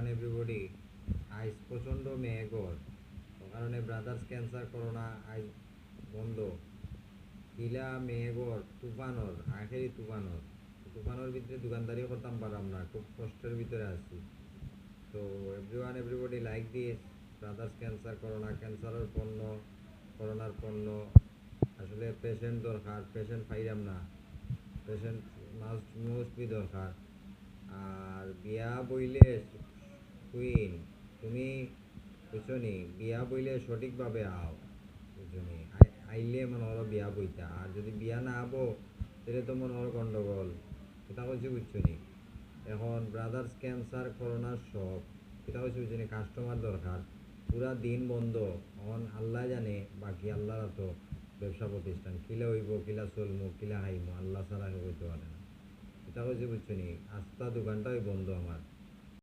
Everyone everybody আইজ প্রচণ্ড মেঘর কারণে brothers cancer corona আইজ বন্ধ কিলা মেঘর তুফানর আখেরি তুফানোর ভিতরে দোকানদারি করতাম পারাম না, খুব কষ্টের ভিতরে আছি। তো everyone everybody like this brothers cancer corona ক্যান্সারের পণ্য করোনার পণ্য আসলে পেশেন্ট দরকার, পেশেন্ট পাইলাম না, পেশেন্ট মোস্টলি দরকার। আর বিয়া বইলে কুইন তুমি বুঝছো নি, বিয়া বইলে সঠিকভাবে আও বুঝছো নি, আইলে মনে হলো বিয়া বইতা, আর যদি বিয়া না আবো তাহলে তো মনে হলো গন্ডগোল। এটা হচ্ছে বুঝছো নি, এখন ব্রাদার্স ক্যান্সার করোনার সব এটা হচ্ছে বুঝছো নি, কাস্টমার দরকার, পুরা দিন বন্ধ। এখন আল্লাহ জানে, বাকি আল্লাহর তো ব্যবসা প্রতিষ্ঠান কিলা হইব, কিলা চলমু, কিলা খাইমু, আল্লাহ ছাড়া হইতে পারে না। এটা হচ্ছে বুঝছো নি, আস্থা দোকানটাই বন্ধ আমার।